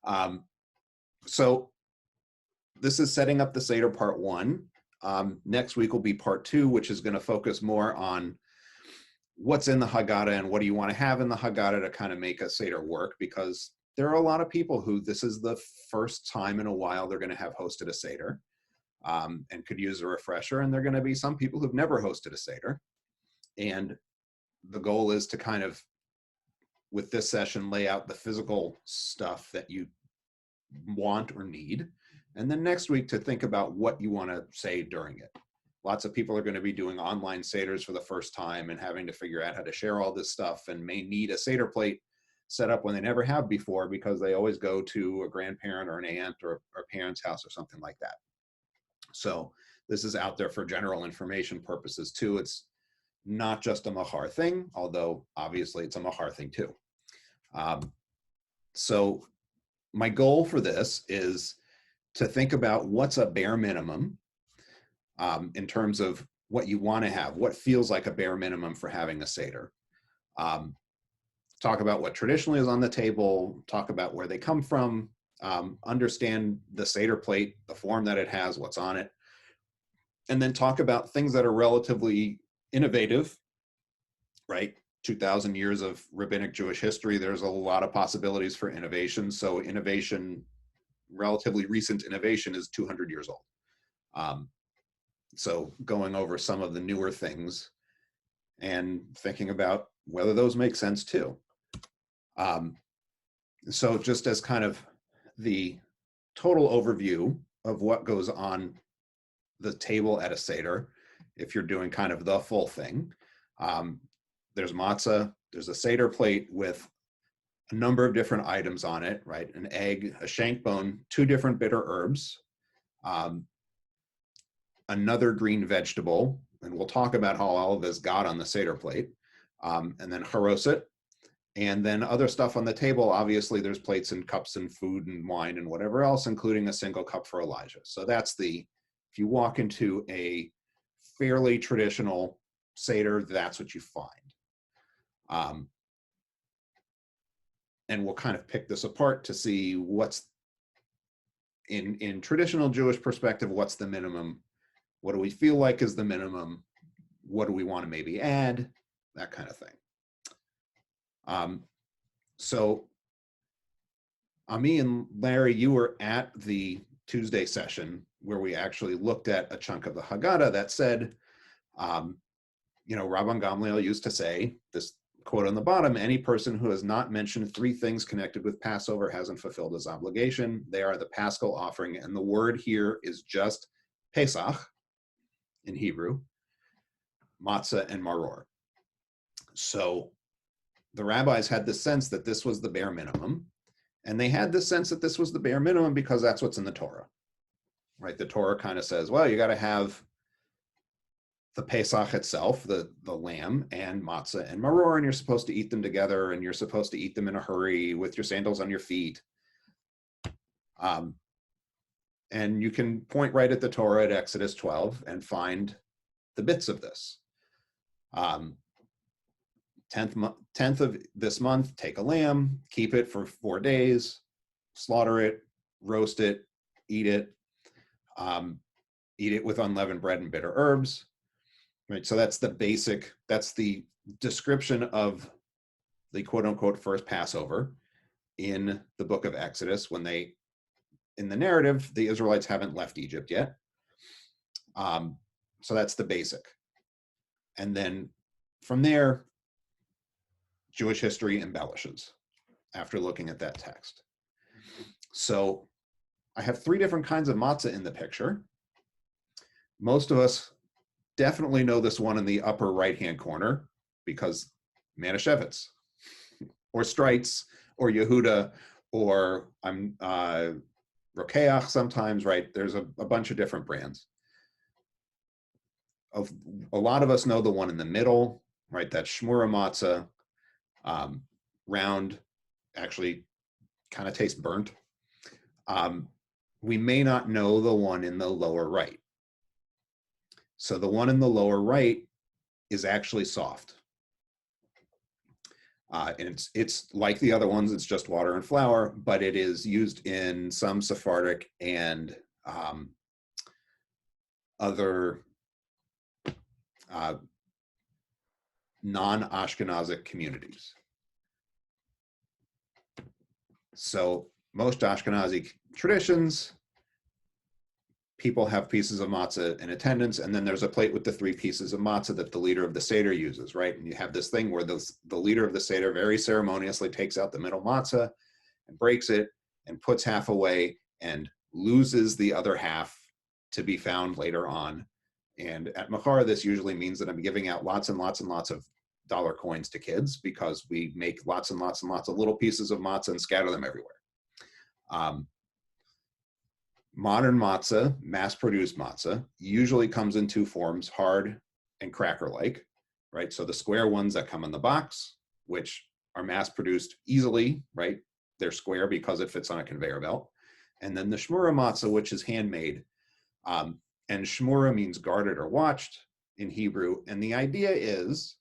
Um, so this is setting up the Seder part one. Next week will be part two, which is going to focus more on what's in the Haggadah and what do you want to have in the Haggadah to kind of make a Seder work, because there are a lot of people who this is the first time in a while they're going to have hosted a Seder and could use a refresher. And there are going to be some people who've never hosted a Seder. And the goal is to kind of, with this session, lay out the physical stuff that you want or need. And then next week to think about what you want to say during it. Lots of people are going to be doing online Seders for the first time and having to figure out how to share all this stuff, and may need a Seder plate set up when they never have before because they always go to a grandparent or an aunt or a parent's house or something like that. So this is out there for general information purposes too. It's not just a Mahar thing, although obviously it's a Mahar thing too. So my goal for this is to think about what's a bare minimum in terms of what you want to have, what feels like a bare minimum for having a Seder. Talk about what traditionally is on the table, talk about where they come from, understand the Seder plate, the form that it has, what's on it, and then talk about things that are relatively innovative, right? 2,000 years of rabbinic Jewish history, there's a lot of possibilities for innovation. So innovation, relatively recent innovation, is 200 years old. So going over some of the newer things and thinking about whether those make sense too. So just as kind of the total overview of what goes on the table at a Seder, if you're doing kind of the full thing, there's matzah, there's a Seder plate with a number of different items on it, right? An egg, a shank bone, 2 different bitter herbs, another green vegetable, and we'll talk about how all of this got on the Seder plate, and then haroset, and then other stuff on the table. Obviously, there's plates and cups and food and wine and whatever else, including a single cup for Elijah. So that's if you walk into a fairly traditional Seder, that's what you find. And we'll kind of pick this apart to see what's in traditional Jewish perspective, what's the minimum? What do we feel like is the minimum? What do we want to maybe add? That kind of thing. So Ami and Larry, you were at the Tuesday session where we actually looked at a chunk of the Haggadah that said, Rabban Gamliel used to say, this quote on the bottom, any person who has not mentioned 3 things connected with Passover hasn't fulfilled his obligation. They are the Paschal offering. And the word here is just Pesach in Hebrew, matzah and maror. So the rabbis had the sense that this was the bare minimum. And they had the sense that this was the bare minimum because that's what's in the Torah, right? The Torah kind of says, well, you got to have the Pesach itself, the lamb, and matzah and maror, and you're supposed to eat them together, and you're supposed to eat them in a hurry with your sandals on your feet. And you can point right at the Torah at Exodus 12 and find the bits of this. 10th of this month, take a lamb, keep it for 4 days, slaughter it, roast it, eat it with unleavened bread and bitter herbs. Right, so that's the description of the quote unquote first Passover in the book of Exodus, when in the narrative, the Israelites haven't left Egypt yet. So that's the basic. And then from there, Jewish history embellishes after looking at that text. So I have 3 different kinds of matzah in the picture. Most of us definitely know this one in the upper right-hand corner because Manischewitz or Streitz or Yehuda or Rokeach sometimes, right? There's a bunch of different brands. A lot of us know the one in the middle, right? That's Shmura matzah, round, actually kind of tastes burnt. We may not know the one in the lower right. So the one in the lower right is actually soft. And it's like the other ones, it's just water and flour, but it is used in some Sephardic and other non-Ashkenazic communities. So most Ashkenazi traditions, people have pieces of matzah in attendance, and then there's a plate with the 3 pieces of matzah that the leader of the Seder uses, right? And you have this thing where the leader of the Seder very ceremoniously takes out the middle matzah and breaks it and puts half away and loses the other half to be found later on. And at Machar, this usually means that I'm giving out lots and lots and lots of dollar coins to kids, because we make lots and lots and lots of little pieces of matzah and scatter them everywhere. Modern matzah, mass-produced matzah, usually comes in 2 forms, hard and cracker-like, right? So the square ones that come in the box, which are mass-produced easily, right? They're square because it fits on a conveyor belt. And then the shmura matzah, which is handmade. And shmura means guarded or watched in Hebrew. And the idea is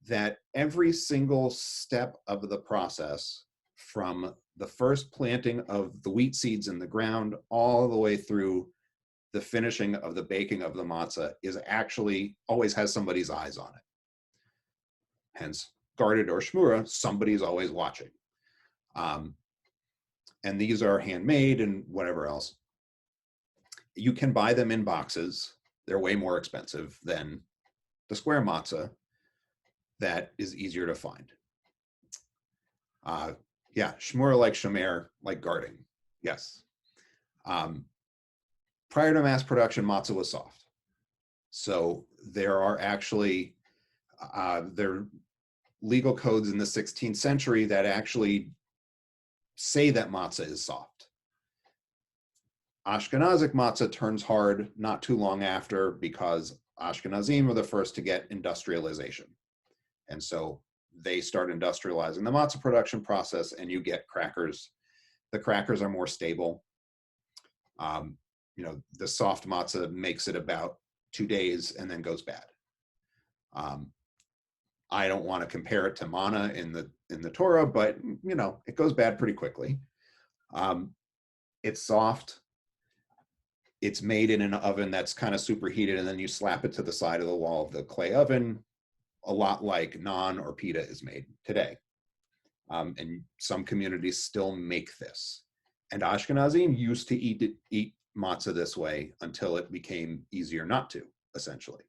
that every single step of the process, from the first planting of the wheat seeds in the ground all the way through the finishing of the baking of the matzah, is actually always has somebody's eyes on it. Hence, guarded or shmura, somebody's always watching. And these are handmade and whatever else. You can buy them in boxes. They're way more expensive than the square matzah that is easier to find. Yeah, shmura like shomer, like guarding, yes. Prior to mass production, matzah was soft. So there are actually, there are legal codes in the 16th century that actually say that matzah is soft. Ashkenazic matzah turns hard not too long after, because Ashkenazim are the first to get industrialization. And so they start industrializing the matzah production process, and you get crackers. The crackers are more stable. You know, the soft matzah makes it about 2 days and then goes bad. I don't want to compare it to manna in the Torah, but you know, it goes bad pretty quickly. It's soft. It's made in an oven that's kind of superheated, and then you slap it to the side of the wall of the clay oven, a lot like naan or pita is made today. And some communities still make this. And Ashkenazim used to eat matzah this way until it became easier not to, essentially.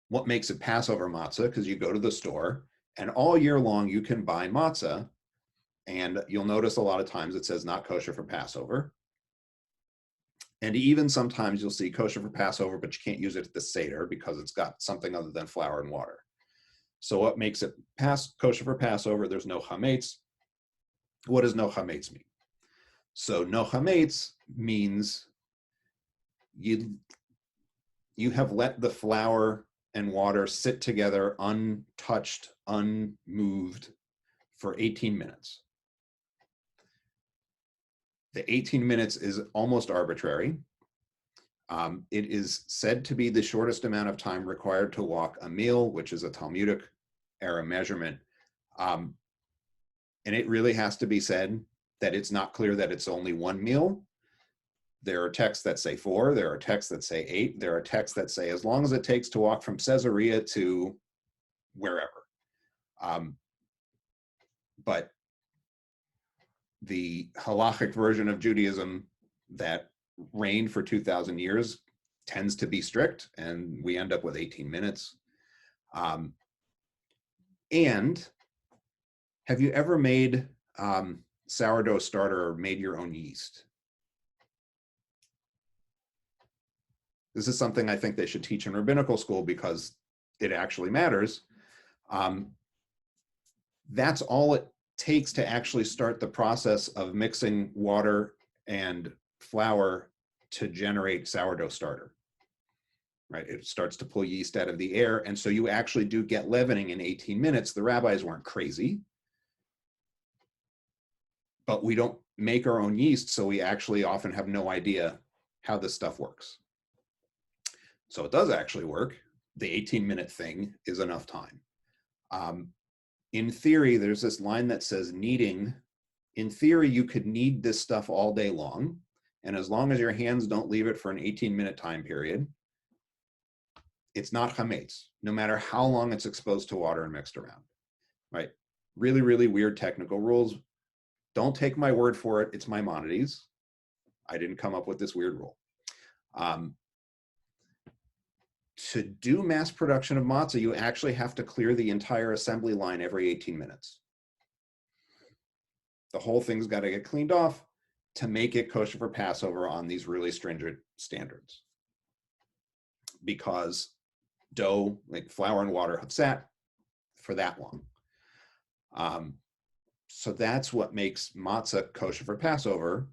What makes it Passover matzah, because you go to the store and all year long you can buy matzah, and you'll notice a lot of times it says not kosher for Passover. And even sometimes you'll see kosher for Passover, but you can't use it at the Seder because it's got something other than flour and water. So what makes it kosher for Passover? There's no chametz. What does no chametz mean? So no chametz means you have let the flour and water sit together untouched, unmoved for 18 minutes. The 18 minutes is almost arbitrary. It is said to be the shortest amount of time required to walk a meal, which is a Talmudic era measurement. And it really has to be said that it's not clear that it's only one meal. There are texts that say 4, there are texts that say 8, there are texts that say as long as it takes to walk from Caesarea to wherever. But the halachic version of Judaism that reigned for 2,000 years tends to be strict, and we end up with 18 minutes. And have you ever made sourdough starter or made your own yeast? This is something I think they should teach in rabbinical school because it actually matters. That's all it takes to actually start the process of mixing water and flour to generate sourdough starter, right? It starts to pull yeast out of the air. And so you actually do get leavening in 18 minutes. The rabbis weren't crazy, but we don't make our own yeast. So we actually often have no idea how this stuff works. So it does actually work. the 18-minute thing is enough time. In theory, there's this line that says kneading. In theory, you could knead this stuff all day long. And as long as your hands don't leave it for an 18-minute time period, it's not chametz, no matter how long it's exposed to water and mixed around, right? Really, really weird technical rules. Don't take my word for it. It's Maimonides. I didn't come up with this weird rule. To do mass production of matzah, you actually have to clear the entire assembly line every 18 minutes. The whole thing's got to get cleaned off to make it kosher for Passover on these really stringent standards. Because dough, like flour and water, have sat for that long. So that's what makes matzah kosher for Passover.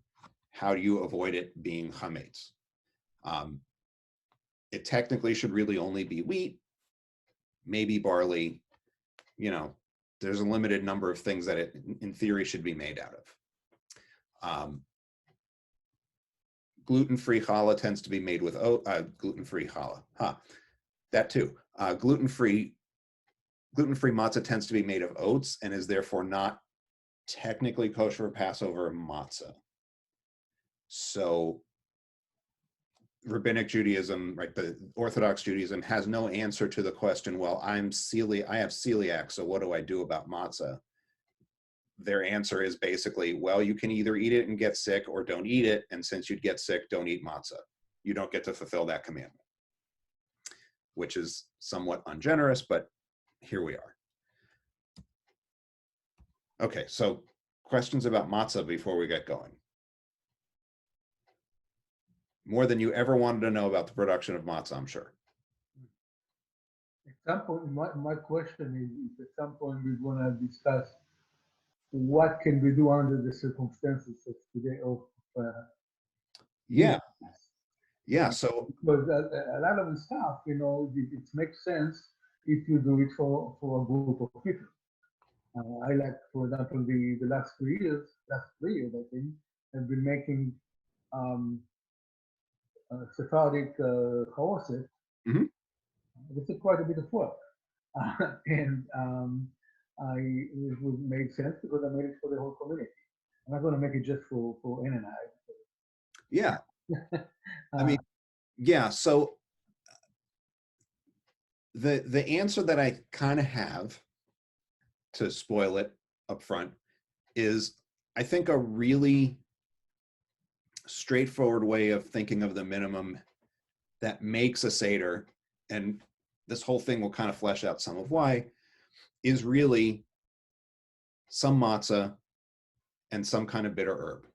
How do you avoid it being chametz? It technically should really only be wheat, maybe barley. You know, there's a limited number of things that it, in theory, should be made out of. Gluten-free challah tends to be made with gluten-free challah. That too. Gluten-free matzah tends to be made of oats and is therefore not technically kosher for Passover matzah. So Rabbinic Judaism, right, the Orthodox Judaism has no answer to the question, well, I have celiac, so what do I do about matzah? Their answer is basically, well, you can either eat it and get sick or don't eat it, and since you'd get sick, don't eat matzah. You don't get to fulfill that commandment, which is somewhat ungenerous, but here we are. Okay, so questions about matzah before we get going. More than you ever wanted to know about the production of matzah, I'm sure. At some point, my question is, at some point we're going to discuss what can we do under the circumstances of today of yeah. So because a lot of the stuff, you know, it makes sense if you do it for a group of people. I like, for example, the last 3 years, I think, have been making Sephardic chaoset. Mm-hmm. This is quite a bit of work, and it would make sense because I made it for the whole community. I'm not going to make it just for N and I. Yeah. I mean, yeah. So the answer that I kind of have, to spoil it up front, is I think a really straightforward way of thinking of the minimum that makes a Seder, and this whole thing will kind of flesh out some of why, is really some matzah and some kind of bitter herb.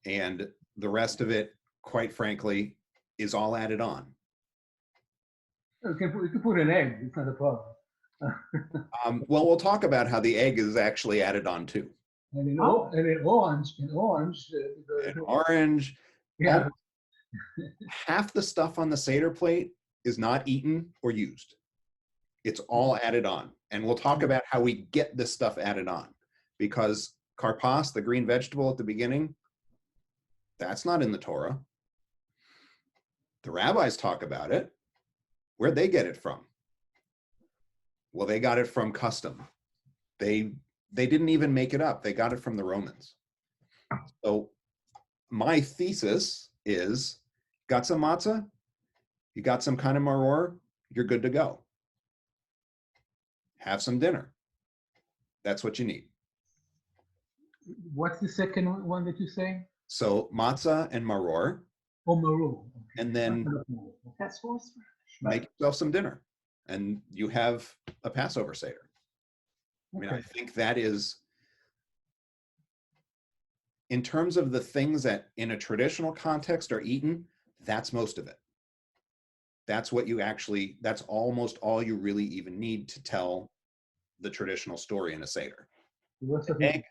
And the rest of it, quite frankly, is all added on. You can put an egg, it's not a problem. Well, we'll talk about how the egg is actually added on too. And in orange, yeah. Half the stuff on the Seder plate is not eaten or used. It's all added on. And we'll talk about how we get this stuff added on. Because karpas, the green vegetable at the beginning, that's not in the Torah. The rabbis talk about it. Where'd they get it from? Well, they got it from custom. They didn't even make it up. They got it from the Romans. So my thesis is, got some matzah, you got some kind of maror, you're good to go. Have some dinner. That's what you need. What's the second one that you say? So matzah and maror. Oh, maror. And then that's horse. Make yourself some dinner, and you have a Passover Seder. I mean, I think that is, in terms of the things that in a traditional context are eaten, that's most of it. That's what you actually, that's almost all you really even need to tell the traditional story in a Seder. Egg,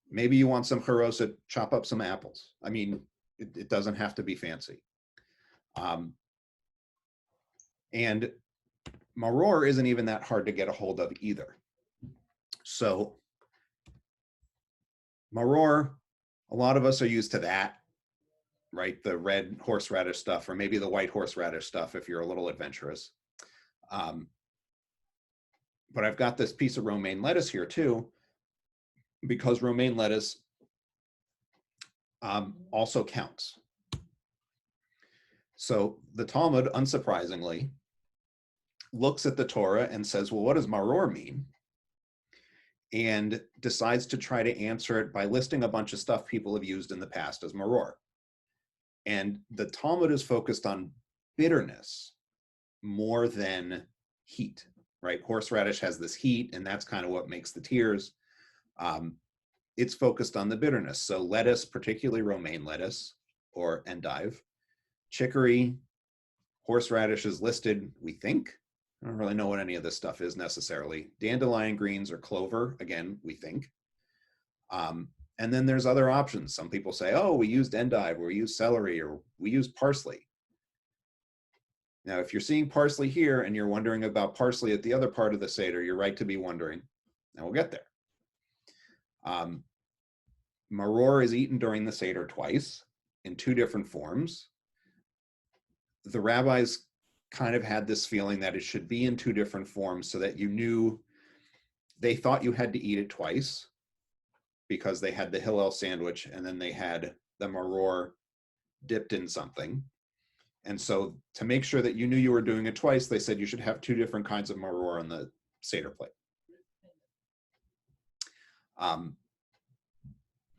maybe you want some charoset, chop up some apples. I mean, it doesn't have to be fancy. And maror isn't even that hard to get a hold of either. So maror, a lot of us are used to that. right? The red horseradish stuff, or maybe the white horseradish stuff if you're a little adventurous. But I've got this piece of romaine lettuce here too, because romaine lettuce also counts. So the Talmud, unsurprisingly, looks at the Torah and says, well, what does maror mean? And decides to try to answer it by listing a bunch of stuff people have used in the past as maror. And the Talmud is focused on bitterness more than heat, right? Horseradish has this heat, and that's kind of what makes the tears. It's focused on the bitterness. So lettuce, particularly romaine lettuce or endive, chicory, horseradish is listed, we think. I don't really know what any of this stuff is necessarily. Dandelion greens or clover, again, we think. And then there's other options. Some people say, oh, we used endive, or we used celery, or we used parsley. Now, if you're seeing parsley here and you're wondering about parsley at the other part of the Seder, you're right to be wondering, and we'll get there. Maror is eaten during the Seder twice in two different forms. The rabbis kind of had this feeling that it should be in two different forms so that you knew they thought you had to eat it twice, because they had the Hillel sandwich and then they had the maror dipped in something. And so to make sure that you knew you were doing it twice, they said you should have two different kinds of maror on the Seder plate.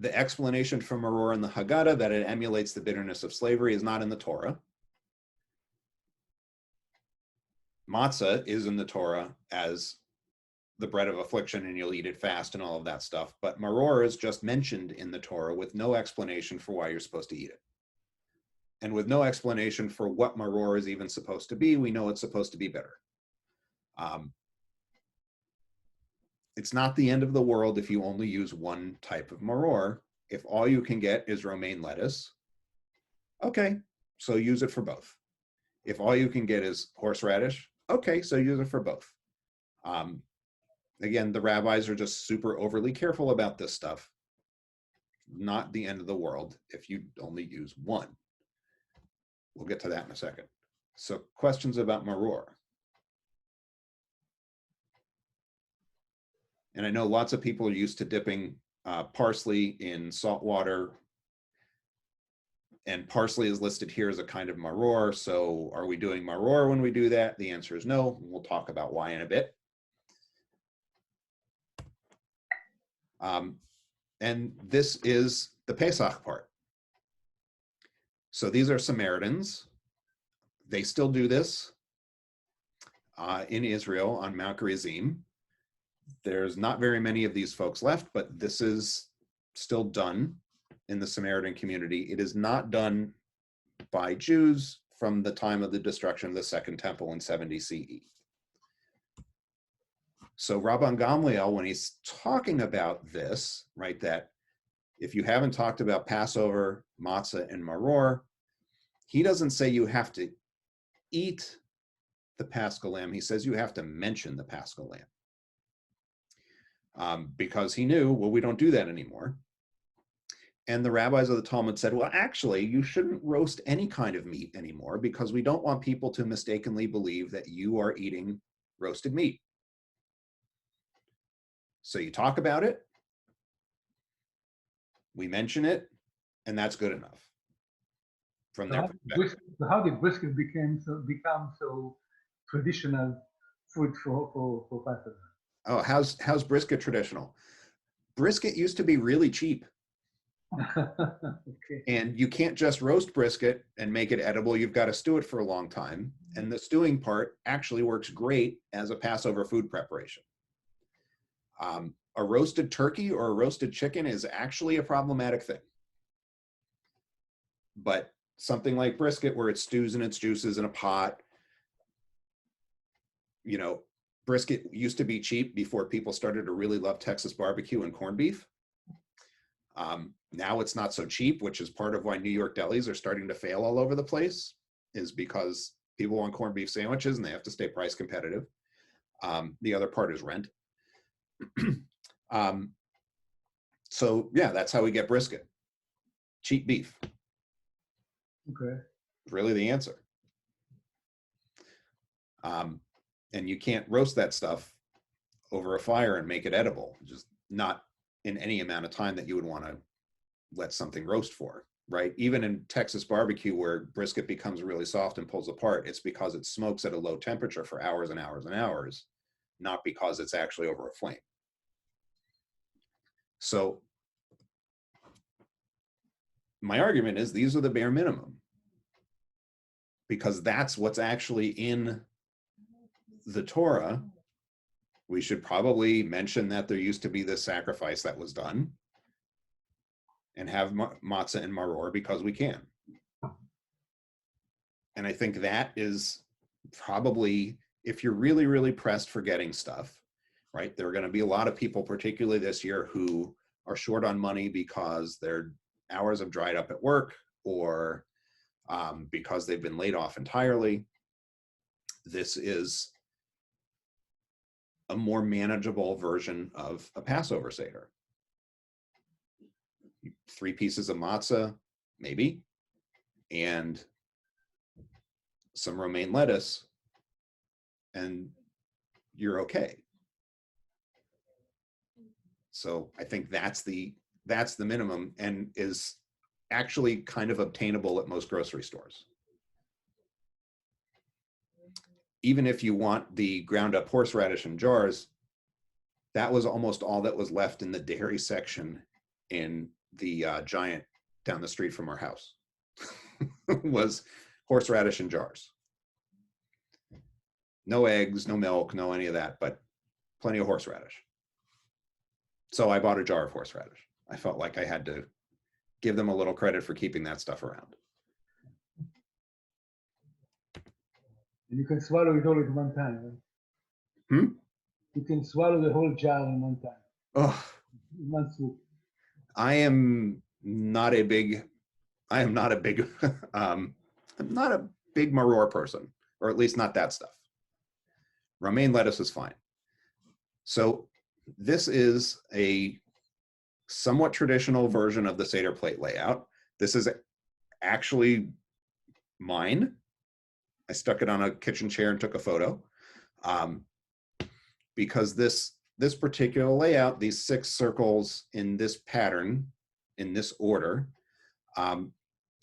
The explanation for maror in the Haggadah, that it emulates the bitterness of slavery, is not in the Torah. Matzah is in the Torah as the bread of affliction and you'll eat it fast and all of that stuff. But maror is just mentioned in the Torah with no explanation for why you're supposed to eat it. And with no explanation for what maror is even supposed to be, we know it's supposed to be bitter. It's not the end of the world if you only use one type of maror. If all you can get is romaine lettuce, okay, so use it for both. If all you can get is horseradish, okay, so use it for both. Again, the rabbis are just super overly careful about this stuff. Not the end of the world if you only use one. We'll get to that in a second. So questions about maror? And I know lots of people are used to dipping parsley in salt water, and parsley is listed here as a kind of maror. So are we doing maror when we do that? The answer is no. We'll talk about why in a bit. And this is the Pesach part. So these are Samaritans. They still do this in Israel on Mount Gerizim. There's not very many of these folks left, but this is still done in the Samaritan community. It is not done by Jews from the time of the destruction of the Second Temple in 70 CE. So Rabban Gamliel, when he's talking about this, right, that if you haven't talked about Passover, matzah, and maror, he doesn't say you have to eat the Paschal lamb. He says you have to mention the Paschal lamb. Because he knew, well, we don't do that anymore. And the rabbis of the Talmud said, well, actually, you shouldn't roast any kind of meat anymore because we don't want people to mistakenly believe that you are eating roasted meat. So you talk about it, we mention it, and that's good enough. From their perspective. How did brisket become so traditional food for Passover? Oh, how's brisket traditional? Brisket used to be really cheap. Okay. And you can't just roast brisket and make it edible. You've got to stew it for a long time. And the stewing part actually works great as a Passover food preparation. A roasted turkey or a roasted chicken is actually a problematic thing. But something like brisket, where it stews in its juices in a pot, you know, brisket used to be cheap before people started to really love Texas barbecue and corned beef. Now it's not so cheap, which is part of why New York delis are starting to fail all over the place, is because people want corned beef sandwiches and they have to stay price competitive. The other part is rent. So yeah, that's how we get brisket. Cheap beef. Okay. Really the answer. And you can't roast that stuff over a fire and make it edible, just not in any amount of time that you would want to let something roast for, right? Even in Texas barbecue, where brisket becomes really soft and pulls apart, it's because it smokes at a low temperature for hours and hours and hours, not because it's actually over a flame. So my argument is these are the bare minimum, because that's what's actually in the Torah. We should probably mention that there used to be this sacrifice that was done, and have matzah and maror because we can. And I think that is probably, if you're really, really pressed for getting stuff, right? There are going to be a lot of people, particularly this year, who are short on money because their hours have dried up at work, or because they've been laid off entirely. This is a more manageable version of a Passover Seder. 3 pieces of matzah, maybe, and some romaine lettuce, and you're okay. So I think that's the minimum, and is actually kind of obtainable at most grocery stores. Even if you want the ground up horseradish in jars, that was almost all that was left in the dairy section in the Giant down the street from our house. Was horseradish in jars. No eggs, no milk, no any of that, but plenty of horseradish. So I bought a jar of horseradish. I felt like I had to give them a little credit for keeping that stuff around. And you can swallow it all at one time, right? You can swallow the whole jar in one time. Oh, One swoop. I am not a big I'm not a big maror person, or at least not that stuff. Romaine lettuce is fine. So this is a somewhat traditional version of the Seder plate layout. This is actually mine. I stuck it on a kitchen chair and took a photo, because this particular layout, these 6 circles in this pattern, in this order,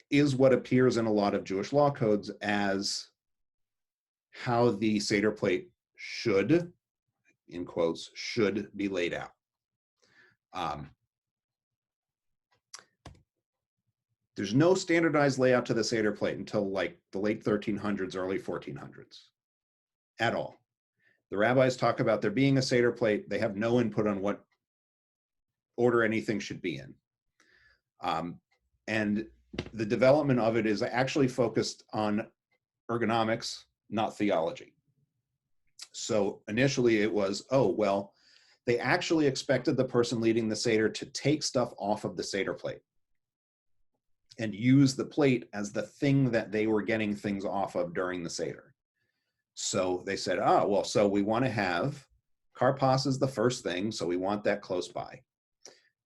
is what appears in a lot of Jewish law codes as how the Seder plate should, in quotes, should be laid out. There's no standardized layout to the Seder plate until like the late 1300s, early 1400s at all. The rabbis talk about there being a Seder plate. They have no input on what order anything should be in. And the development of it is actually focused on ergonomics, not theology. So initially it was, oh, well, they actually expected the person leading the Seder to take stuff off of the Seder plate and use the plate as the thing that they were getting things off of during the Seder. So they said, well, so we want to have, karpas is the first thing, so we want that close by.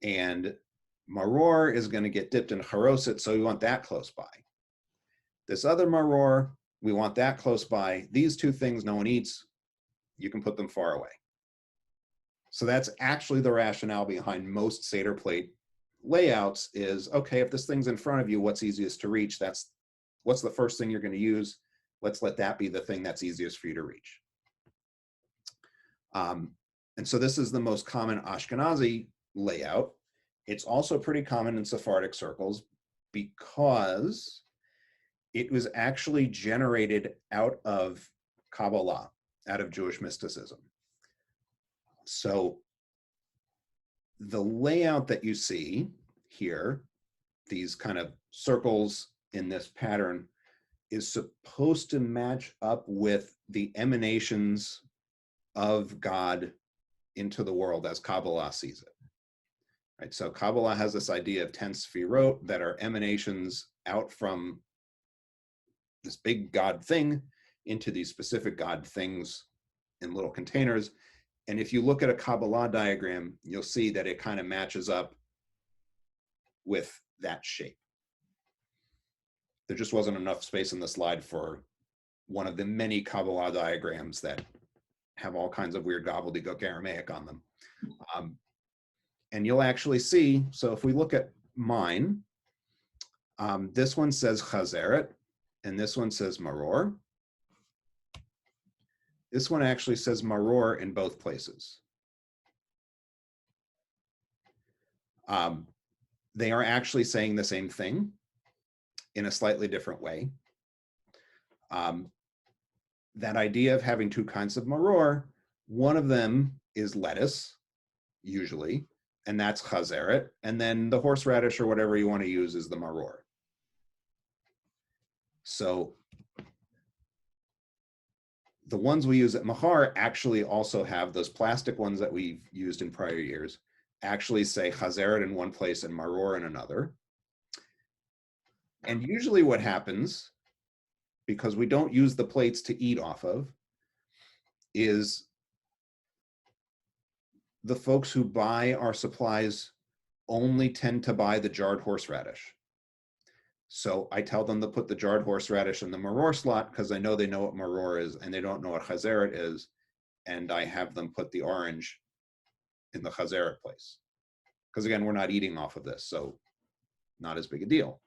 And maror is going to get dipped in charoset, so we want that close by. This other maror, we want that close by. These 2 things no one eats, you can put them far away. So that's actually the rationale behind most Seder plate layouts is, okay, if this thing's in front of you, what's easiest to reach? What's the first thing you're going to use? Let's let that be the thing that's easiest for you to reach. And so this is the most common Ashkenazi layout. It's also pretty common in Sephardic circles because it was actually generated out of Kabbalah, out of Jewish mysticism. So the layout that you see here, these kind of circles in this pattern, is supposed to match up with the emanations of God into the world as Kabbalah sees it. Right? So Kabbalah has this idea of 10 sefirot that are emanations out from this big God thing into these specific God things in little containers. And if you look at a Kabbalah diagram, you'll see that it kind of matches up with that shape. there just wasn't enough space in the slide for one of the many Kabbalah diagrams that have all kinds of weird gobbledygook Aramaic on them. And you'll actually see, so if we look at mine, this one says Chazeret, and this one says Maror. This one actually says Maror in both places. They are actually saying the same thing in a slightly different way. That idea of having two kinds of maror, one of them is lettuce, usually, and that's chazeret, and then the horseradish or whatever you want to use is the maror. So the ones we use at Mahar actually also have those plastic ones that we've used in prior years, actually say chazeret in one place and maror in another. And usually what happens, because we don't use the plates to eat off of, is the folks who buy our supplies only tend to buy the jarred horseradish. So I tell them to put the jarred horseradish in the maror slot because I know they know what maror is and they don't know what chazeret is. And I have them put the orange in the chazeret place. Because again, we're not eating off of this, so not as big a deal.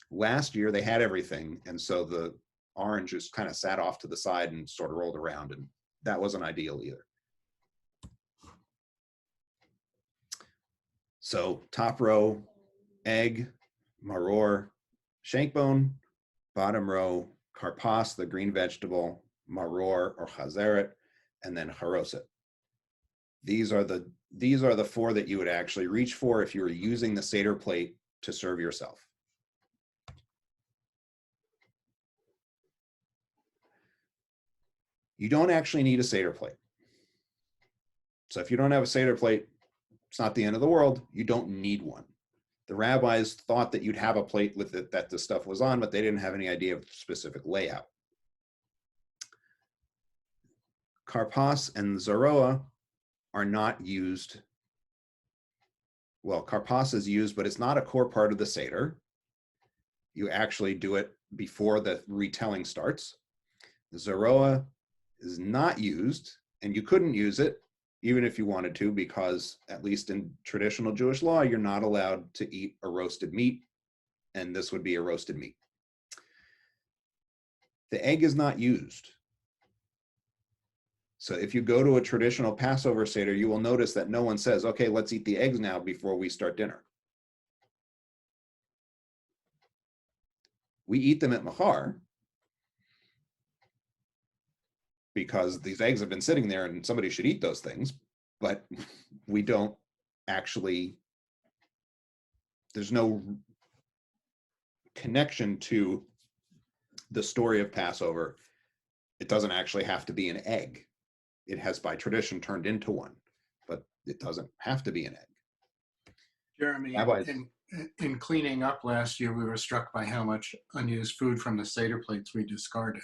Last year they had everything, and so the orange just kind of sat off to the side and sort of rolled around, and that wasn't ideal either. So top row, egg, maror, shank bone, bottom row, karpas, the green vegetable, maror or chazeret, and then charoset. These are the four that you would actually reach for if you were using the Seder plate to serve yourself. You don't actually need a Seder plate. So if you don't have a Seder plate, it's not the end of the world. You don't need one. The rabbis thought that you'd have a plate with it that the stuff was on, but they didn't have any idea of specific layout. Karpas and Zaroa are not used. Well, karpas is used, but it's not a core part of the Seder. You actually do it before the retelling starts. The Zaroa is not used, and you couldn't use it even if you wanted to, because at least in traditional Jewish law, you're not allowed to eat a roasted meat, and this would be a roasted meat. The egg is not used. So if you go to a traditional Passover Seder, you will notice that no one says, okay, let's eat the eggs now before we start dinner. We eat them at Mahar because these eggs have been sitting there and somebody should eat those things, but we don't actually, there's no connection to the story of Passover. It doesn't actually have to be an egg. It has by tradition turned into one, but it doesn't have to be an egg. Jeremy, in cleaning up last year, we were struck by how much unused food from the Seder plates we discarded.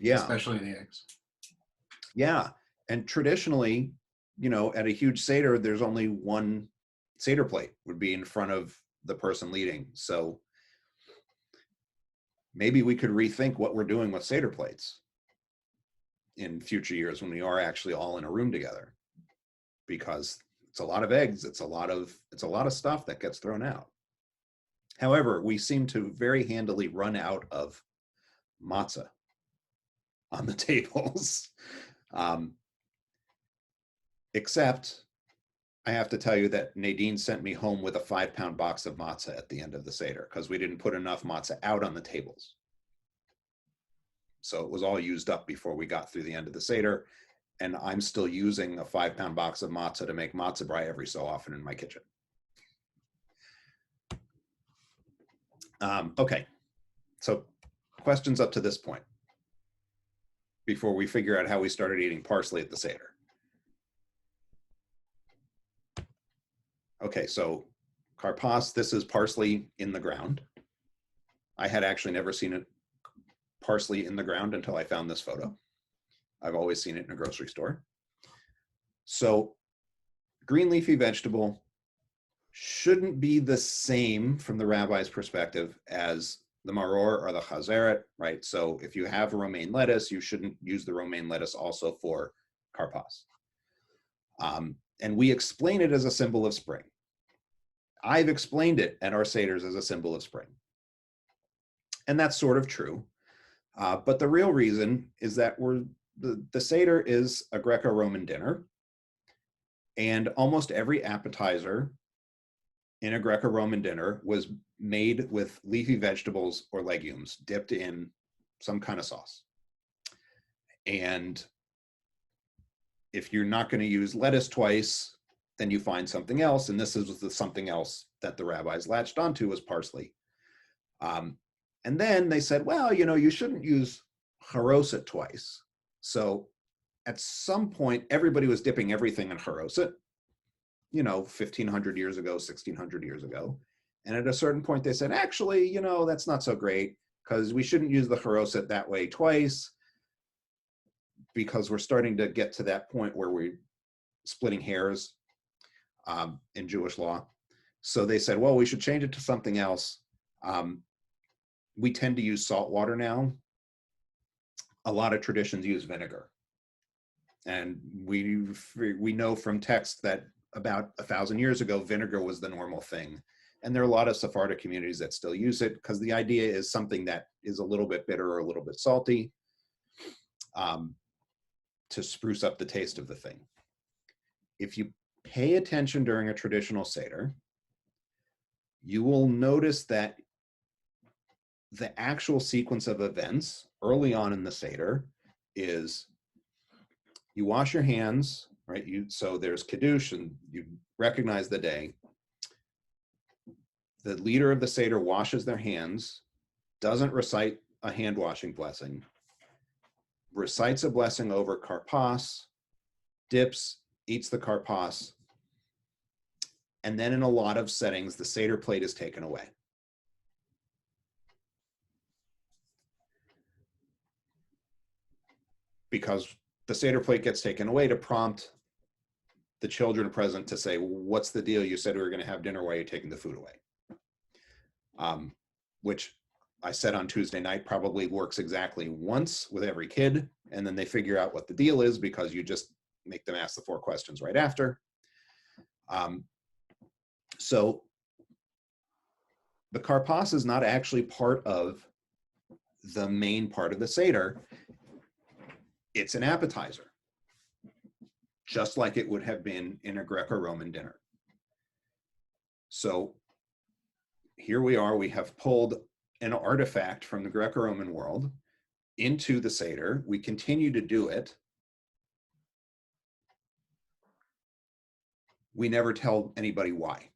Yeah. Especially the eggs. Yeah. And traditionally, you know, at a huge Seder, there's only one Seder plate would be in front of the person leading. So maybe we could rethink what we're doing with Seder plates in future years when we are actually all in a room together, because it's a lot of eggs. It's a lot of stuff that gets thrown out. However, we seem to very handily run out of matzah on the tables. Except I have to tell you that Nadine sent me home with a 5-pound box of matzah at the end of the Seder because we didn't put enough matzah out on the tables. So it was all used up before we got through the end of the Seder. And I'm still using a 5-pound box of matzah to make matzah brai every so often in my kitchen. Okay, so questions up to this point before we figure out how we started eating parsley at the Seder. Okay, so karpas, this is parsley in the ground. I had actually never seen it parsley in the ground until I found this photo. I've always seen it in a grocery store. So green leafy vegetable shouldn't be the same from the rabbi's perspective as the maror or the chazeret, right? So if you have romaine lettuce, you shouldn't use the romaine lettuce also for karpas. And we explain it as a symbol of spring. I've explained it at our Seders as a symbol of spring. And that's sort of true. But the real reason is that the Seder is a Greco-Roman dinner, and almost every appetizer in a Greco-Roman dinner was made with leafy vegetables or legumes dipped in some kind of sauce. And if you're not going to use lettuce twice, then you find something else. And this is the something else that the rabbis latched onto was parsley. And then they said, well, you shouldn't use charoset twice. So at some point, everybody was dipping everything in charoset, 1,500 years ago, 1,600 years ago. And at a certain point, they said, actually, that's not so great because we shouldn't use the charoset that way twice, because we're starting to get to that point where we're splitting hairs in Jewish law. So they said, well, we should change it to something else. We tend to use salt water now. A lot of traditions use vinegar. And we know from text that about 1,000 years ago, vinegar was the normal thing. And there are a lot of Sephardic communities that still use it because the idea is something that is a little bit bitter or a little bit salty to spruce up the taste of the thing. If you pay attention during a traditional Seder, you will notice that the actual sequence of events early on in the Seder is you wash your hands, right? So there's Kiddush and you recognize the day. The leader of the Seder washes their hands, doesn't recite a hand washing blessing, recites a blessing over karpas, dips, eats the karpas, and then in a lot of settings, the Seder plate is taken away. Because the Seder plate gets taken away to prompt the children present to say, what's the deal? You said we were going to have dinner. Why are you taking the food away? Which I said on Tuesday night probably works exactly once with every kid. And then they figure out what the deal is because you just make them ask the 4 questions right after. So the karpas is not actually part of the main part of the Seder. It's an appetizer, just like it would have been in a Greco-Roman dinner. So here we are, we have pulled an artifact from the Greco-Roman world into the Seder. We continue to do it. We never tell anybody why.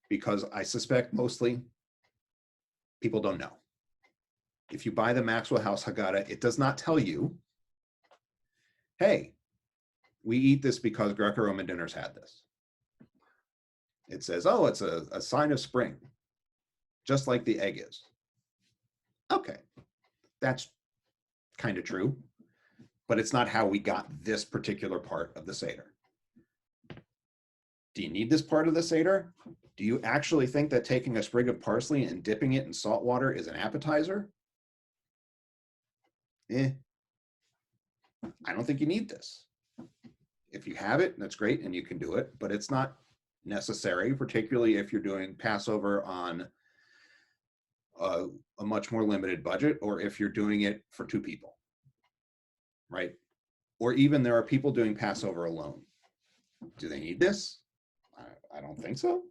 Because I suspect mostly people don't know. If you buy the Maxwell House Haggadah, it does not tell you, hey, we eat this because Greco-Roman dinners had this. It says, oh, it's a sign of spring, just like the egg is. Okay, that's kind of true, but it's not how we got this particular part of the Seder. Do you need this part of the Seder? Do you actually think that taking a sprig of parsley and dipping it in salt water is an appetizer? I don't think you need this. If you have it, that's great and you can do it, but it's not necessary, particularly if you're doing Passover on a much more limited budget, or if you're doing it for 2 people, right? Or even there are people doing Passover alone. Do they need this? I don't think so.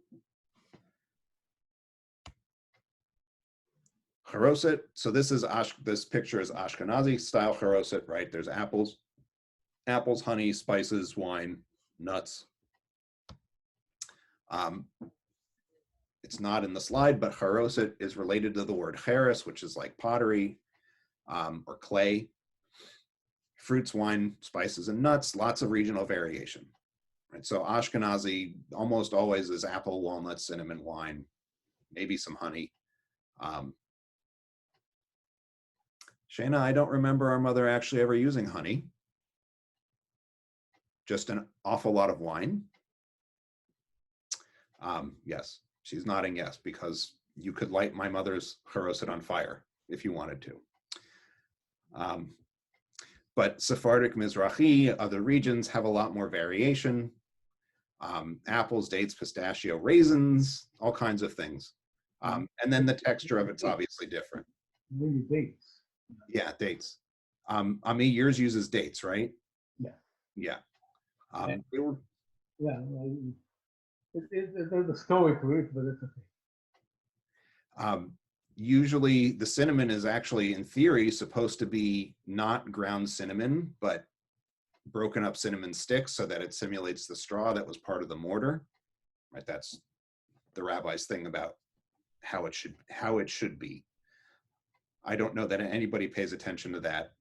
Charoset. So this picture is Ashkenazi style charoset, right? There's apples, honey, spices, wine, nuts. It's not in the slide, but charoset is related to the word cheres, which is like pottery or clay. Fruits, wine, spices, and nuts, lots of regional variation. Right? So Ashkenazi almost always is apple, walnut, cinnamon, wine, maybe some honey. Shana, I don't remember our mother actually ever using honey. Just an awful lot of wine. Yes, she's nodding yes, because You could light my mother's charoset on fire if you wanted to. But Sephardic, Mizrahi, other regions have a lot more variation. Apples, dates, pistachio, raisins, all kinds of things. And then the texture of it's obviously different. Maybe dates. Yeah, dates. Ami, yours uses dates, right? Yeah. Yeah. Yeah. There's a story to it, but it's okay. Usually the cinnamon is actually, in theory, supposed to be not ground cinnamon, but broken up cinnamon sticks so that it simulates the straw that was part of the mortar. Right? That's the rabbi's thing about how it should be. I don't know that anybody pays attention to that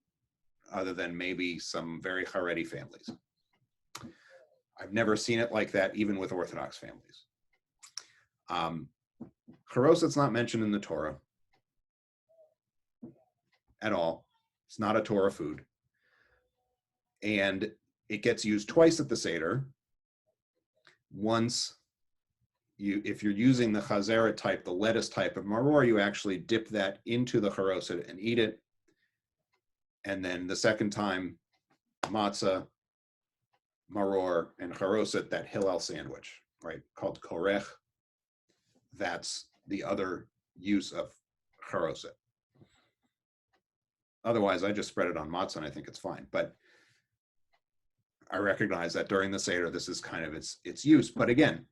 other than maybe some very Haredi families. I've never seen it like that, even with Orthodox families. Charoset's not mentioned in the Torah at all. It's not a Torah food. And it gets used twice at the Seder. Once, if you're using the chazeret type, the lettuce type of maror, you actually dip that into the charoset and eat it. And then the second time, matzah, maror, and charoset, that Hillel sandwich, right, called korech. That's the other use of charoset. Otherwise, I just spread it on matzah and I think it's fine. But I recognize that during the Seder, this is kind of its use. But again,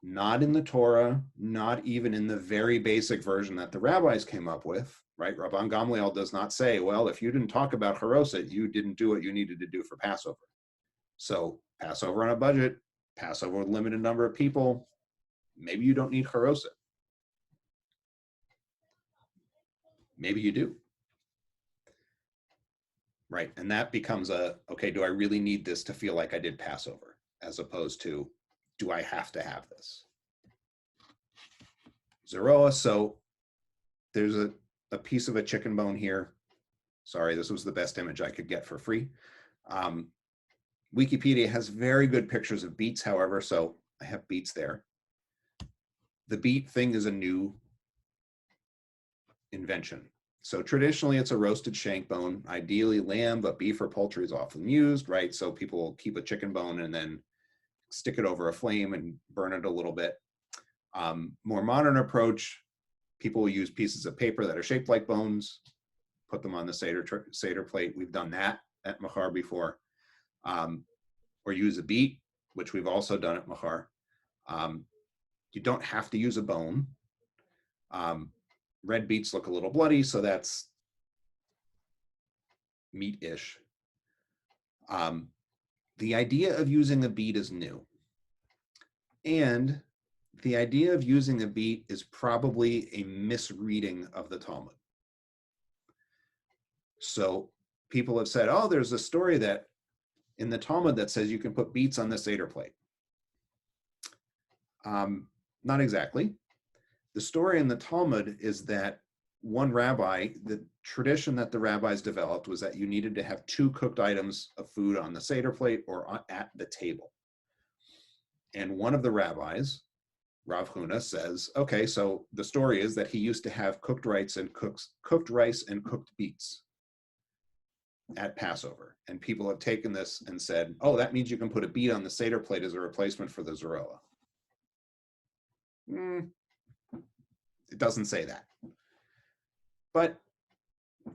not in the Torah, not even in the very basic version that the rabbis came up with, right? Rabban Gamliel does not say, well, if you didn't talk about charoset, you didn't do what you needed to do for Passover. So Passover on a budget, Passover with a limited number of people, maybe you don't need charoset. Maybe you do. Right, and that becomes okay, do I really need this to feel like I did Passover? As opposed to, do I have to have this? Zeroa, so there's a piece of a chicken bone here. Sorry, this was the best image I could get for free. Wikipedia has very good pictures of beets, however, so I have beets there. The beet thing is a new invention. So traditionally it's a roasted shank bone, ideally lamb, but beef or poultry is often used, right? So people will keep a chicken bone and then stick it over a flame and burn it a little bit. More modern approach, people will use pieces of paper that are shaped like bones, put them on the Seder plate. We've done that at Machar before. Or use a beet, which we've also done at Machar. You don't have to use a bone. Red beets look a little bloody, so that's meat-ish. The idea of using a beet is new. And the idea of using a beet is probably a misreading of the Talmud. So people have said, oh, there's a story that in the Talmud that says you can put beets on the Seder plate. Not exactly. The story in the Talmud is that one rabbi, the tradition that the rabbis developed was that you needed to have 2 cooked items of food on the Seder plate or at the table. And one of the rabbis, Rav Huna, says, okay, so the story is that he used to have cooked rice and cooked beets at Passover. And people have taken this and said, oh, that means you can put a beet on the Seder plate as a replacement for the Zeroa. It doesn't say that. But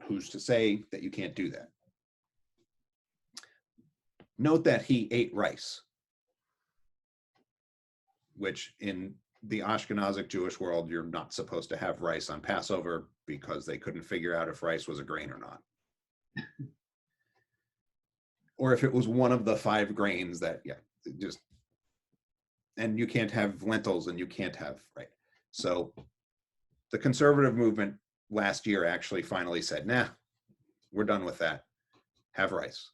who's to say that you can't do that? Note that he ate rice, which in the Ashkenazic Jewish world, you're not supposed to have rice on Passover because they couldn't figure out if rice was a grain or not. Or if it was one of the 5 grains that, and you can't have lentils and you can't have, right? So the conservative movement last year actually finally said, nah, we're done with that. Have rice.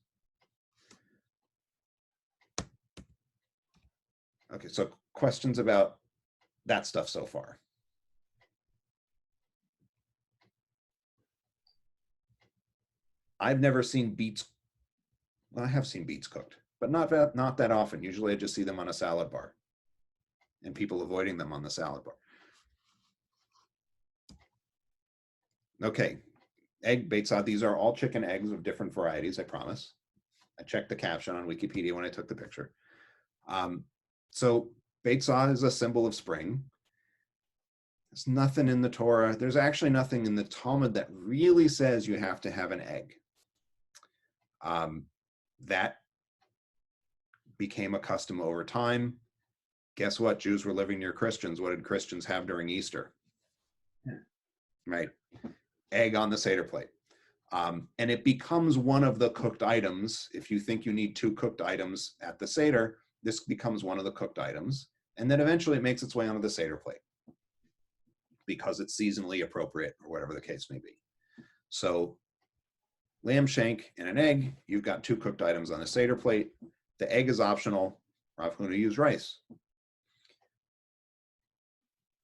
Okay, so questions about that stuff so far? I've never seen beets. Well, I have seen beets cooked, but not that often. Usually I just see them on a salad bar and people avoiding them on the salad bar. Okay, egg beitzah. These are all chicken eggs of different varieties, I promise. I checked the caption on Wikipedia when I took the picture. So beitzah is a symbol of spring. There's nothing in the Torah. There's actually nothing in the Talmud that really says you have to have an egg. That became a custom over time. Guess what? Jews were living near Christians. What did Christians have during Easter? Right? Egg on the Seder plate. And it becomes one of the cooked items. If you think you need 2 cooked items at the Seder, this becomes one of the cooked items. And then eventually it makes its way onto the Seder plate because it's seasonally appropriate or whatever the case may be. So lamb shank and an egg, you've got 2 cooked items on the Seder plate. The egg is optional. Rav Huna used rice.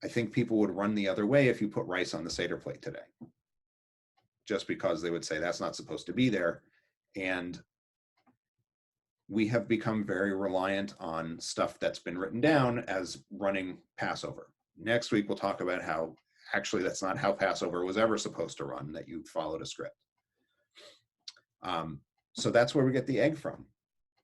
I think people would run the other way if you put rice on the Seder plate today, just because they would say that's not supposed to be there. And we have become very reliant on stuff that's been written down as running Passover. Next week, we'll talk about how actually that's not how Passover was ever supposed to run, that you followed a script. So that's where we get the egg from,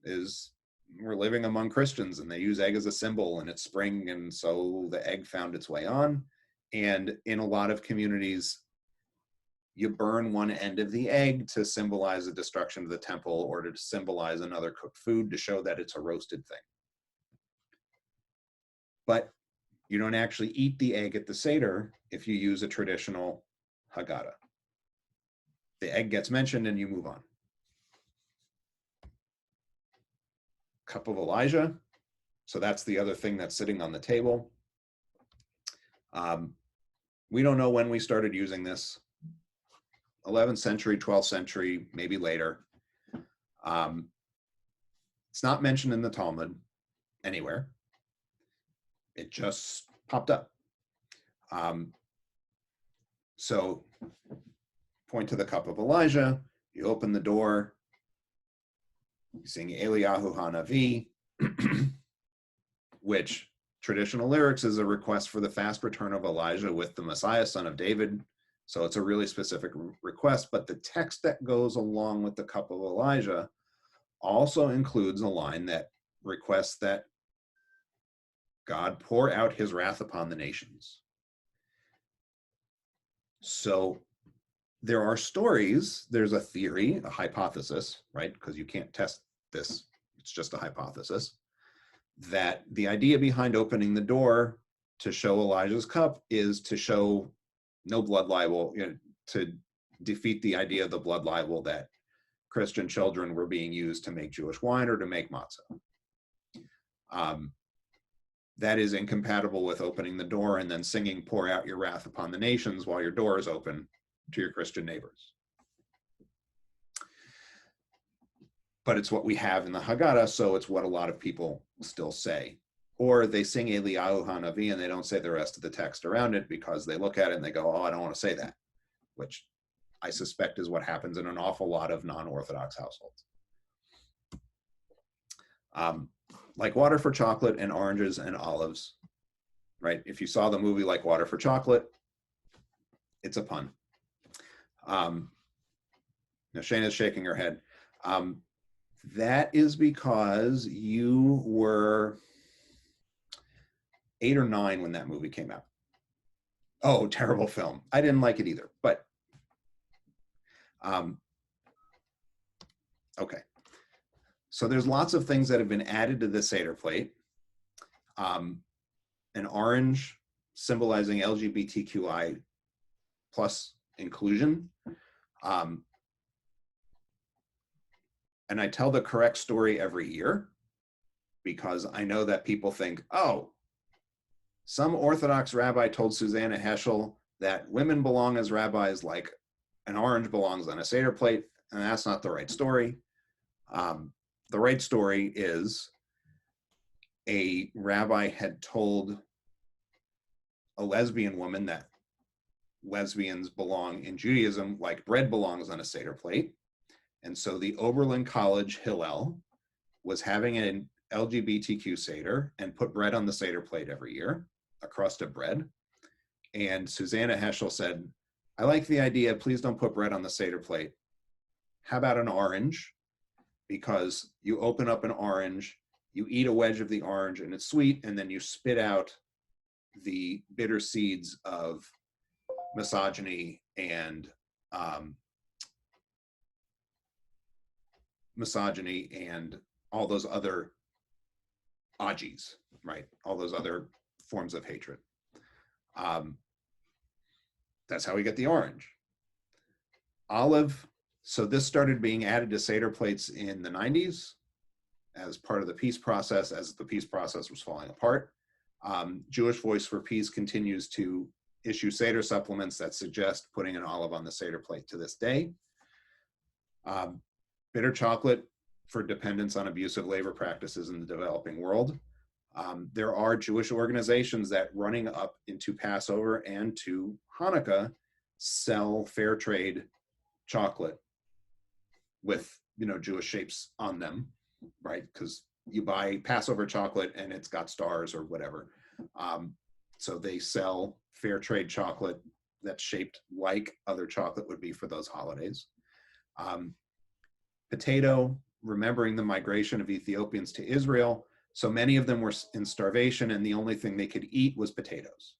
is we're living among Christians and they use egg as a symbol and it's spring. And so the egg found its way on. And in a lot of communities, you burn one end of the egg to symbolize the destruction of the temple or to symbolize another cooked food to show that it's a roasted thing. But you don't actually eat the egg at the Seder if you use a traditional Haggadah. The egg gets mentioned and you move on. Cup of Elijah. So that's the other thing that's sitting on the table. We don't know when we started using this. 11th century, 12th century, maybe later. It's not mentioned in the Talmud anywhere. It just popped up. So point to the cup of Elijah, you open the door, you sing Eliyahu Hanavi, which traditional lyrics is a request for the fast return of Elijah with the Messiah, son of David. So it's a really specific request, but the text that goes along with the cup of Elijah also includes a line that requests that God pour out his wrath upon the nations. So there are stories, there's a theory, a hypothesis, right? Because you can't test this, it's just a hypothesis, that the idea behind opening the door to show Elijah's cup is to show no blood libel, to defeat the idea of the blood libel that Christian children were being used to make Jewish wine or to make matzah. That is incompatible with opening the door and then singing, pour out your wrath upon the nations while your door is open to your Christian neighbors. But it's what we have in the Haggadah, so it's what a lot of people still say. Or they sing Eliyahu Hanavi and they don't say the rest of the text around it because they look at it and they go, oh, I don't want to say that, which I suspect is what happens in an awful lot of non-Orthodox households. Like water for chocolate and oranges and olives, right? If you saw the movie Like Water for Chocolate, it's a pun. Now Shayna's shaking her head. That is because you were 8 or 9 when that movie came out. Oh, terrible film. I didn't like it either, but okay. So there's lots of things that have been added to the Seder plate. An orange symbolizing LGBTQI plus inclusion. And I tell the correct story every year because I know that people think, oh, some Orthodox rabbi told Susanna Heschel that women belong as rabbis like an orange belongs on a Seder plate, and that's not the right story. The right story is a rabbi had told a lesbian woman that lesbians belong in Judaism like bread belongs on a Seder plate. And so the Oberlin College Hillel was having an LGBTQ Seder and put bread on the Seder plate every year, a crust of bread. And Susanna Heschel said, I like the idea, please don't put bread on the Seder plate. How about an orange? Because you open up an orange, you eat a wedge of the orange and it's sweet, and then you spit out the bitter seeds of misogyny and all those other agies, right? All those other forms of hatred. That's how we get the orange. Olive. So this started being added to Seder plates in the 90s as part of the peace process, as the peace process was falling apart. Jewish Voice for Peace continues to issue Seder supplements that suggest putting an olive on the Seder plate to this day. Bitter chocolate for dependence on abusive labor practices in the developing world. There are Jewish organizations that running up into Passover and to Hanukkah sell fair trade chocolate with, Jewish shapes on them, right? Because you buy Passover chocolate and it's got stars or whatever. So they sell fair trade chocolate that's shaped like other chocolate would be for those holidays. Potato, remembering the migration of Ethiopians to Israel. So many of them were in starvation and the only thing they could eat was potatoes.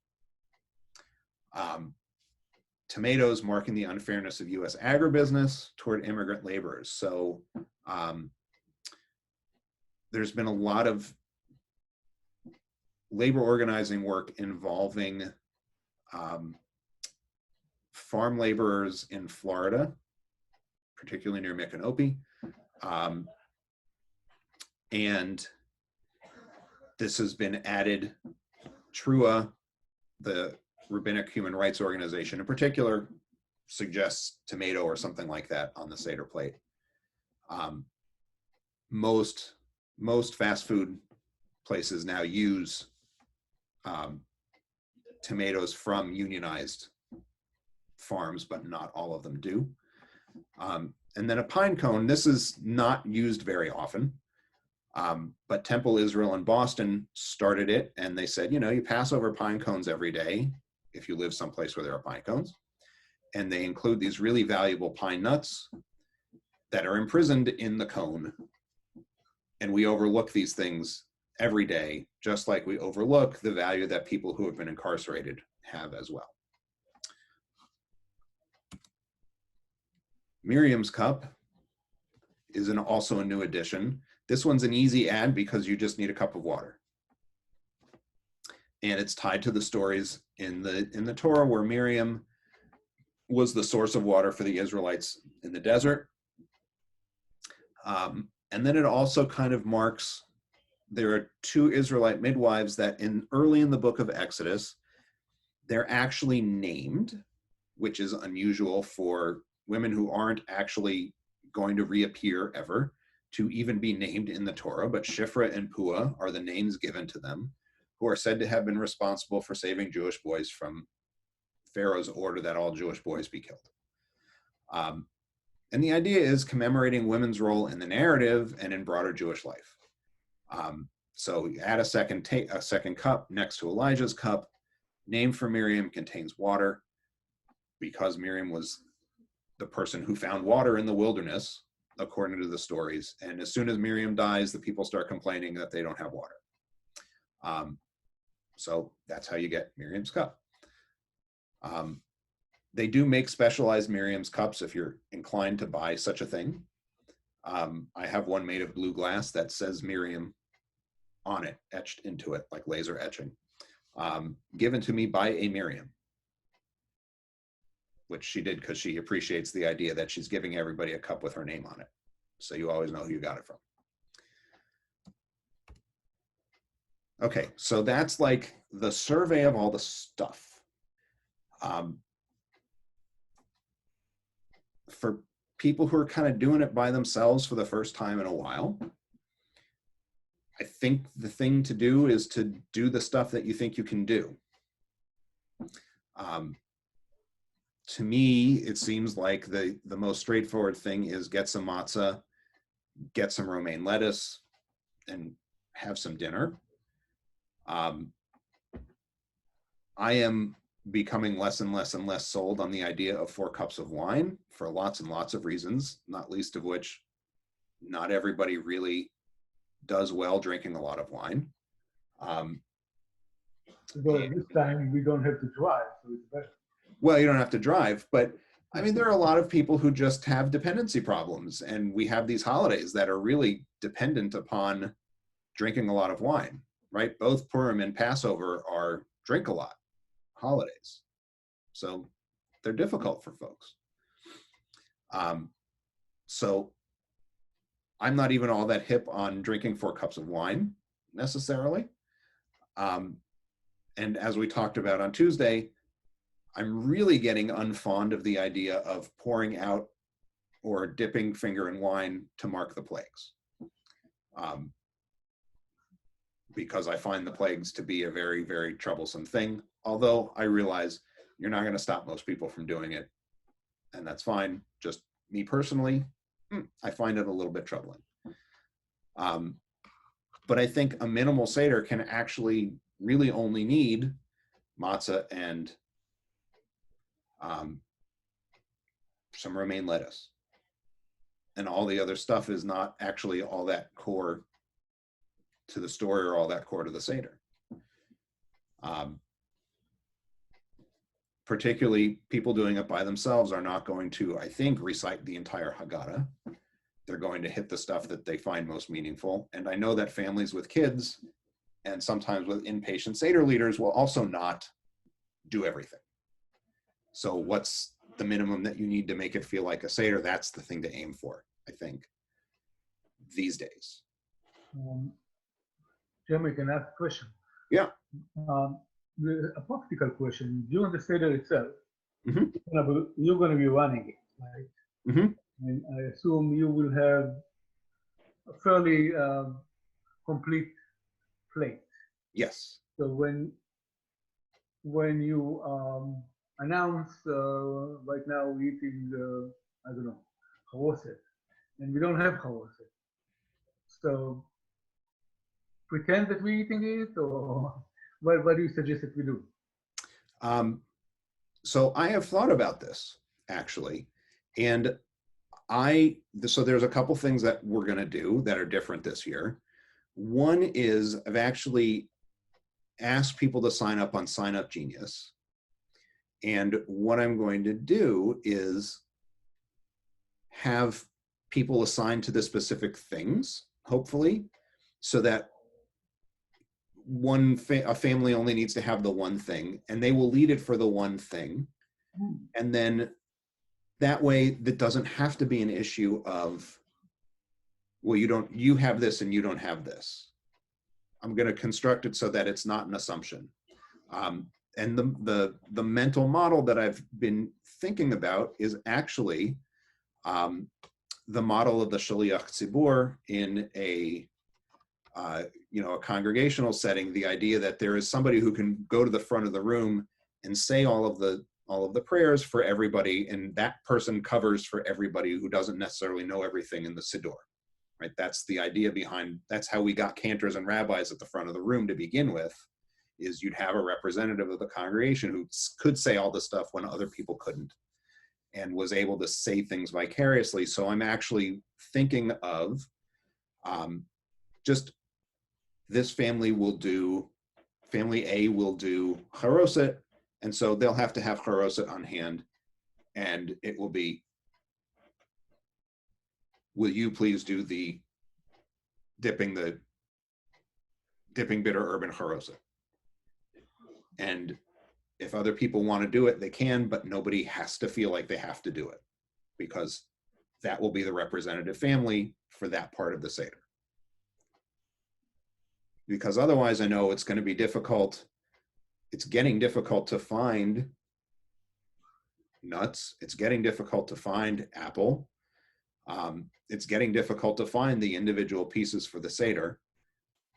Tomatoes, marking the unfairness of US agribusiness toward immigrant laborers. So there's been a lot of labor organizing work involving farm laborers in Florida, particularly near Micanopy. And this has been added. TRUA, the Rabbinic Human Rights Organization in particular, suggests tomato or something like that on the Seder plate. Most fast food places now use tomatoes from unionized farms, but not all of them do. And then a pine cone, this is not used very often, but Temple Israel in Boston started it, and they said, you pass over pine cones every day if you live someplace where there are pine cones. And they include these really valuable pine nuts that are imprisoned in the cone. And we overlook these things every day, just like we overlook the value that people who have been incarcerated have as well. Miriam's cup is also a new addition. This one's an easy add because you just need a cup of water. And it's tied to the stories in the Torah where Miriam was the source of water for the Israelites in the desert. And then it also kind of marks, there are two Israelite midwives that early in the book of Exodus, they're actually named, which is unusual for women who aren't actually going to reappear ever to even be named in the Torah, but Shifra and Puah are the names given to them, who are said to have been responsible for saving Jewish boys from Pharaoh's order that all Jewish boys be killed. And the idea is commemorating women's role in the narrative and in broader Jewish life. So you add a second cup next to Elijah's cup. Name for Miriam contains water because Miriam was the person who found water in the wilderness, according to the stories. And as soon as Miriam dies, the people start complaining that they don't have water. So that's how you get Miriam's cup. They do make specialized Miriam's cups if you're inclined to buy such a thing. I have one made of blue glass that says Miriam on it, etched into it, like laser etching, given to me by a Miriam, which she did because she appreciates the idea that she's giving everybody a cup with her name on it. So you always know who you got it from. Okay, so that's like the survey of all the stuff. For people who are kind of doing it by themselves for the first time in a while, I think the thing to do is to do the stuff that you think you can do. To me, it seems like the most straightforward thing is get some matzah, get some romaine lettuce, and have some dinner. I am becoming less and less and less sold on the idea of 4 cups of wine for lots and lots of reasons, not least of which not everybody really does well drinking a lot of wine. Well, this time we don't have to drive, so it's better. Well, you don't have to drive, but I mean, there are a lot of people who just have dependency problems, and we have these holidays that are really dependent upon drinking a lot of wine, right? Both Purim and Passover are drink a lot holidays. So they're difficult for folks. So I'm not even all that hip on drinking 4 cups of wine necessarily. And as we talked about on Tuesday, I'm really getting unfond of the idea of pouring out or dipping finger in wine to mark the plagues. Because I find the plagues to be a very, very troublesome thing. Although I realize you're not going to stop most people from doing it, and that's fine. Just me personally, I find it a little bit troubling. But I think a minimal Seder can actually really only need matzah and some romaine lettuce. And all the other stuff is not actually all that core to the story or all that core to the Seder. Particularly people doing it by themselves are not going to, I think, recite the entire Haggadah. They're going to hit the stuff that they find most meaningful. And I know that families with kids and sometimes with inpatient Seder leaders will also not do everything. So what's the minimum that you need to make it feel like a Seder? That's the thing to aim for, I think, these days. Jeremy, can I ask a question? Yeah. A practical question. During the Seder itself, Mhm. you're going to be running it, right? Mhm. And I assume you will have a fairly complete plate. Yes. So when you announce right now we're eating, I don't know, charoset, and we don't have charoset, so pretend that we're eating it, or what do you suggest that we do? So I have thought about this actually, and so there's a couple things that we're going to do that are different this year. One is I've actually asked people to sign up on Sign Up Genius. And what I'm going to do is have people assigned to the specific things, hopefully, so that a family only needs to have the one thing, and they will lead it for the one thing. And then that way, that doesn't have to be an issue of, well, you have this and you don't have this. I'm going to construct it so that it's not an assumption. And the mental model that I've been thinking about is actually the model of the Shaliach Tzibur in a congregational setting. The idea that there is somebody who can go to the front of the room and say all of the prayers for everybody, and that person covers for everybody who doesn't necessarily know everything in the Siddur. Right? That's the idea behind. That's how we got cantors and rabbis at the front of the room to begin with. Is you'd have a representative of the congregation who could say all this stuff when other people couldn't, and was able to say things vicariously. So I'm actually thinking of just this family A will do charoset, and so they'll have to have charoset on hand, and it will be, will you please do the dipping bitter herb in charoset? And if other people want to do it, they can, but nobody has to feel like they have to do it, because that will be the representative family for that part of the Seder. Because otherwise, I know it's going to be difficult. It's getting difficult to find nuts. It's getting difficult to find apple. It's getting difficult to find the individual pieces for the Seder.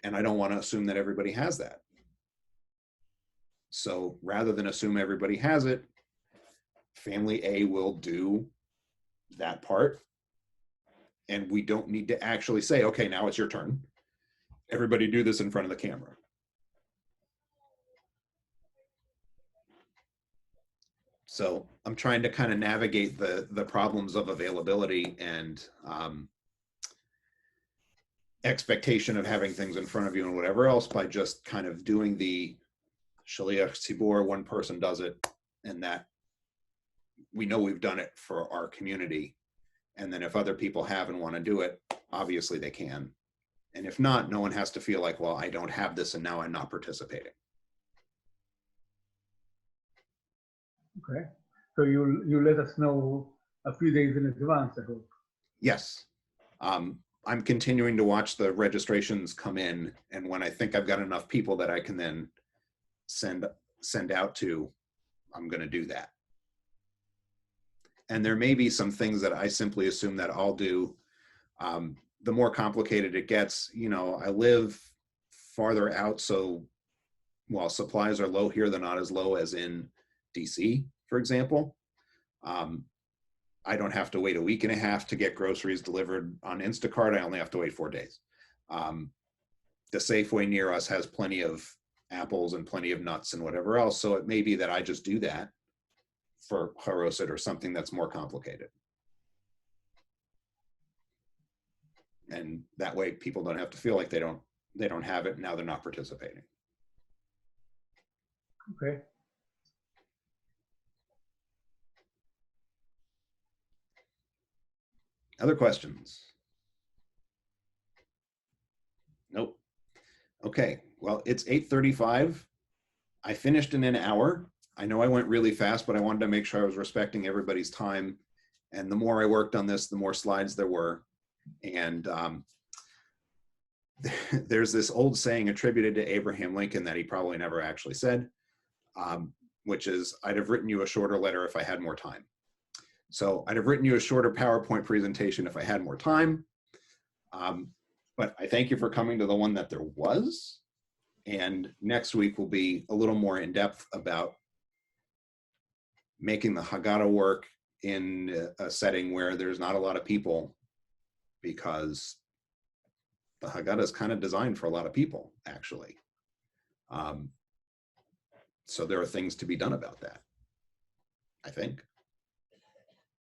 And I don't want to assume that everybody has that. So rather than assume everybody has it, family A will do that part. And we don't need to actually say, okay, now it's your turn. Everybody do this in front of the camera. So I'm trying to kind of navigate the problems of availability and expectation of having things in front of you and whatever else by just kind of doing the shaliach tzibur, one person does it, and that we know we've done it for our community. And then if other people have and want to do it, obviously they can. And if not, no one has to feel like, well, I don't have this and now I'm not participating. Okay. So you let us know a few days in advance, I hope. Yes. I'm continuing to watch the registrations come in, and when I think I've got enough people that I can then send out to, I'm going to do that. And there may be some things that I simply assume that I'll do. The more complicated it gets, you know, I live farther out, so while supplies are low here, they're not as low as in DC, for example. I don't have to wait a week and a half to get groceries delivered on Instacart. I only have to wait 4 days. The Safeway near us has plenty of apples and plenty of nuts and whatever else. So it may be that I just do that for Haroset or something that's more complicated. And that way people don't have to feel like they don't have it and now they're not participating. Okay. Other questions? Nope. Okay, well, it's 8:35. I finished in an hour. I know I went really fast, but I wanted to make sure I was respecting everybody's time. And the more I worked on this, the more slides there were. And there's this old saying attributed to Abraham Lincoln that he probably never actually said, which is, I'd have written you a shorter letter if I had more time. So I'd have written you a shorter PowerPoint presentation if I had more time. But I thank you for coming to the one that there was. And next week will be a little more in depth about making the Haggadah work in a setting where there's not a lot of people, because the Haggadah is kind of designed for a lot of people, actually. So there are things to be done about that, I think.